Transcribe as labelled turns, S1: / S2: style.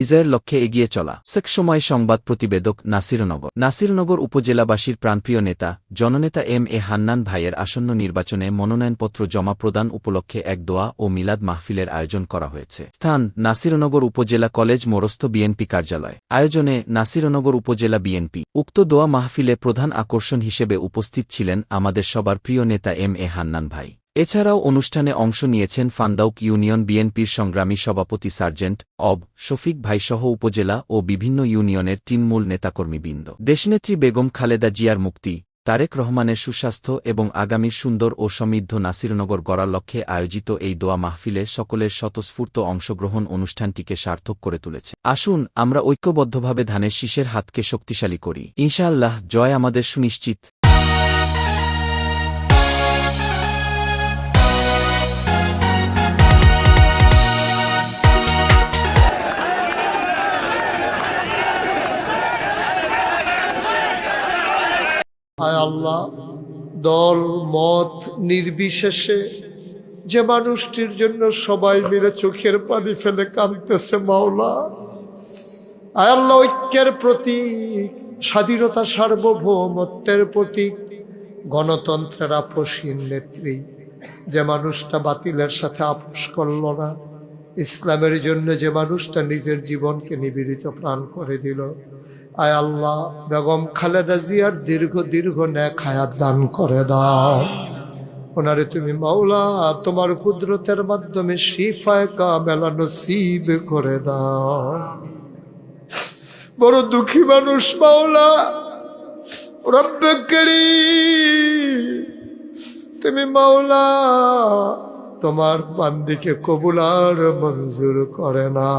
S1: বিজয়ের লক্ষ্যে এগিয়ে চলা। সময় সংবাদ প্রতিবেদক নাসিরনগর উপজেলাবাসীর প্রাণপ্রিয় নেতা জননেতা এম.এ. হান্নান ভাইয়ের আসন্ন নির্বাচনে মনোনয়নপত্র জমা প্রদান উপলক্ষে এক দোয়া ও মিলাদ মাহফিলের আয়োজন করা হয়েছে। স্থান নাসিরনগর উপজেলা কলেজ মোরস্থ বিএনপি কার্যালয়। আয়োজনে নাসিরনগর উপজেলা বিএনপি। উক্ত দোয়া মাহফিলে প্রধান আকর্ষণ হিসেবে উপস্থিত ছিলেন আমাদের সবার প্রিয় নেতা এম.এ. হান্নান ভাই। এছাড়াও অনুষ্ঠানে অংশ নিয়েছেন ফান্দাউক ইউনিয়ন বিএনপির সংগ্রামী সভাপতি সার্জেন্ট শফিক ভাইসহ উপজেলা ও বিভিন্ন ইউনিয়নের তৃণমূল নেতাকর্মীবৃন্দ। দেশনেত্রী বেগম খালেদা জিয়ার মুক্তি, তারেক রহমানের সুস্বাস্থ্য এবং আগামীর সুন্দর ও সমৃদ্ধ নাসিরনগর গড়ার লক্ষ্যে আয়োজিত এই দোয়া মাহফিলে সকলের স্বতঃস্ফূর্ত অংশগ্রহণ অনুষ্ঠানটিকে সার্থক করে তুলেছে। আসুন আমরা ঐক্যবদ্ধভাবে ধানের শীষের হাতকে শক্তিশালী করি। ইনশাআল্লাহ জয় আমাদের সুনিশ্চিত।
S2: আয় আল্লাহ, দল মত নির্বিশেষে যে মানুষটির জন্য সবাই মিলে চোখের পানি ফেলে কাঁদতেছে মাওলা, আয় আল্লাহ, ঐক্যের প্রতীক, স্বাধীনতা সার্বভৌমত্বের প্রতীক, গণতন্ত্রের আপসহীন নেত্রী, যে মানুষটা বাতিলের সাথে আপোষ করল না, ইসলামের জন্য যে মানুষটা নিজের জীবনকে নিবেদিত প্রাণ করে দিল, আয় আল্লাহ, বেগম খালেদা জিয়ার দীর্ঘ নেক হায়াত দান করে দাও। ওনারে তুমি মাওলা তোমার কুদরতের মাধ্যমে শিফায়ে কামেলা নসিব করে দাও। বড় দুঃখী মানুষ মাওলা, রব্বে কারীম, তুমি মাওলা তোমার বান্দিকে কবুল আর মঞ্জুর করে না।